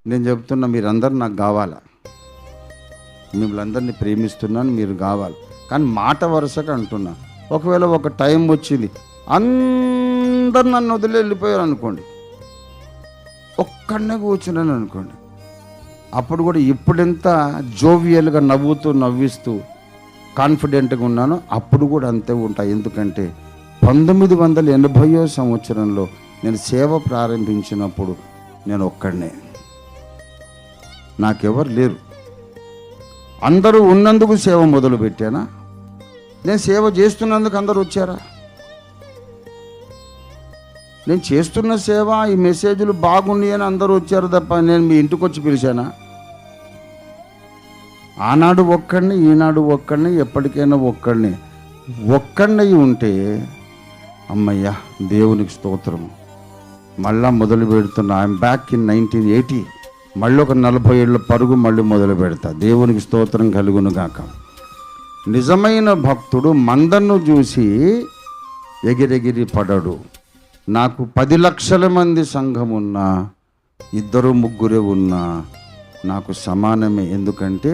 నేను చెప్తున్నా, మీరందరూ నాకు కావాలా, మిమ్మల్ని అందరినీ ప్రేమిస్తున్నాను, మీరు కావాలి. కానీ మాట వరుసగా అంటున్నా, ఒకవేళ ఒక టైం వచ్చింది అందరు నన్ను వదిలి వెళ్ళిపోయారు అనుకోండి, ఒక్కడనే కూర్చున్నాను అనుకోండి, అప్పుడు కూడా ఇప్పుడెంత జోవియల్గా నవ్విస్తూ కాన్ఫిడెంట్గా ఉన్నానో అప్పుడు కూడా అంతే ఉంటా. ఎందుకంటే 1980 సంవత్సరంలో నేను సేవ ప్రారంభించినప్పుడు నేను ఒక్కడనే, నాకెవరు లేరు. అందరూ ఉన్నందుకు సేవ మొదలుపెట్టానా? నేను సేవ చేస్తున్నందుకు అందరూ వచ్చారా? నేను చేస్తున్న సేవ, ఈ మెసేజ్లు బాగున్నాయి అని అందరూ వచ్చారు తప్ప నేను మీ ఇంటికి వచ్చి పిలిచానా? ఆనాడు ఒక్కడిని, ఈనాడు ఒక్కడిని, ఎప్పటికైనా ఒక్కడిని ఉంటే అమ్మయ్యా, దేవునికి స్తోత్రం. మళ్ళా మొదలు పెడుతున్నా. I'm back in 1980. మళ్ళీ ఒక 40 ఏళ్ళ పరుగు మళ్ళీ మొదలు పెడతా. దేవునికి స్తోత్రం కలుగును గాక. నిజమైన భక్తుడు మందను చూసి ఎగిరెగిరి పడడు. నాకు 10 లక్షల మంది సంఘం ఉన్నా, 2-3 ఉన్నా నాకు సమానమే. ఎందుకంటే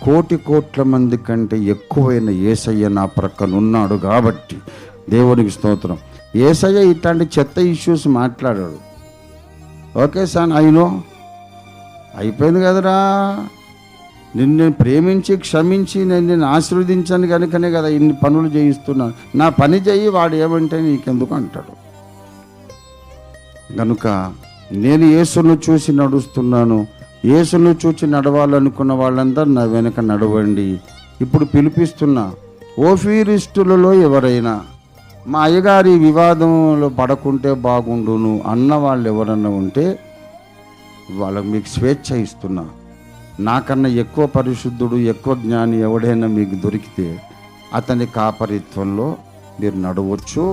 కోట్ల మంది కంటే ఎక్కువైన యేసయ్య నా ప్రక్కన ఉన్నాడు కాబట్టి దేవునికి స్తోత్రం. యేసయ్య ఇట్లాంటి చెత్త ఇష్యూస్ మాట్లాడాడు. ఓకే సార్, అయినో అయిపోయింది కదరా, నిన్ను ప్రేమించి క్షమించి నేను ఆశీర్వదించాను కనుకనే కదా ఇన్ని పనులు చేయిస్తున్నాను. నా పని చెయ్యి, వాడు ఏమంటే నీకెందుకు అంటాడు. కనుక నేను యేసును చూసి నడుస్తున్నాను. యేసును చూసి నడవాలనుకున్న వాళ్ళందరూ నా వెనక నడవండి. ఇప్పుడు పిలిపిస్తున్నా, ఓఫీరిస్టులలో ఎవరైనా మా అయ్యగారి వివాదంలో పడకుంటే బాగుండును అన్న వాళ్ళు ఎవరన్నా ఉంటే వాళ్ళకు మీకు స్వేచ్ఛ ఇస్తున్నా. నాకన్నా ఎక్కువ పరిశుద్ధుడు, ఎక్కువ జ్ఞాని ఎవడైనా మీకు దొరికితే అతని కాపరిత్వంలో మీరు నడవచ్చు.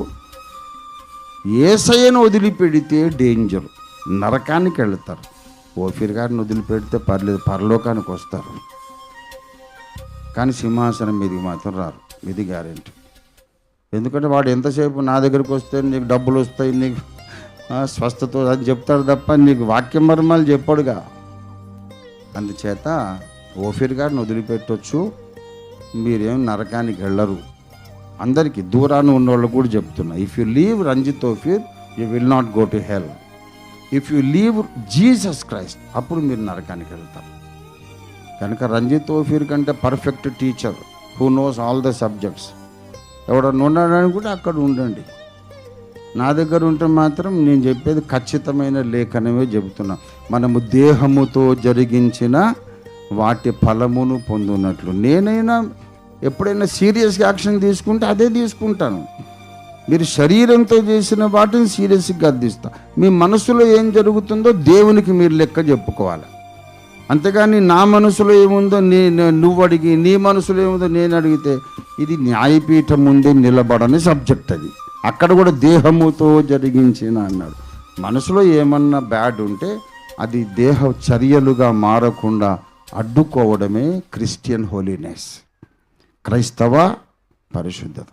యేసయ్యను వదిలిపెడితే డేంజర్, నరకానికి వెళ్తారు. ఓఫీర్ గారిని వదిలిపెడితే పర్లేదు, పరలోకానికి వస్తారు. కానీ సింహాసనం మీదకి మాత్రం రారు, ఇది గ్యారెంటీ. ఎందుకంటే వాడు ఎంతసేపు నా దగ్గరికి వస్తే నీకు డబ్బులు వస్తాయి, నీకు స్వస్థత అని చెప్తాడు తప్ప నీకు వాక్య మర్మాలు చెప్పాడుగా. అందుచేత ఓఫీర్ గారిని వదిలిపెట్టవచ్చు, మీరేం నరకానికి వెళ్ళరు. అందరికీ దూరాన్ని ఉన్న వాళ్ళు కూడా చెప్తున్నా, if you leave Ranjit Ophir you will not go to hell. If you leave Jesus Christ అప్పుడు మీరు నరకానికి వెళ్తారు. కనుక రంజిత్ ఓఫీర్ కంటే perfect teacher who knows all the subjects ఎవడన్నా ఉన్నాడని కూడా అక్కడ ఉండండి. నా దగ్గర ఉంటే మాత్రం నేను చెప్పేది ఖచ్చితమైన లేఖనమే చెబుతున్నా. మనము దేహముతో జరిగించిన వాటి ఫలమును పొందున్నట్లు. నేనైనా ఎప్పుడైనా సీరియస్ యాక్షన్ తీసుకుంటే అదే తీసుకుంటాను. మీరు శరీరంతో చేసిన వాటిని సీరియస్గా గద్దిస్తా. మీ మనసులో ఏం జరుగుతుందో దేవునికి మీరు లెక్క చెప్పుకోవాలి. అంతేగాని నా మనసులో ఏముందో నువ్వు అడిగి, నీ మనసులో ఏముందో నేను అడిగితే ఇది న్యాయపీఠం ముందే నిలబడని సబ్జెక్ట్. అది అక్కడ కూడా దేహముతో జరిగించిన అన్నాడు. మనసులో ఏమన్నా బ్యాడ్ ఉంటే అది దేహ చర్యలుగా మారకుండా అడ్డుకోవడమే క్రిస్టియన్ హోలీనెస్, క్రైస్తవ పరిశుద్ధత.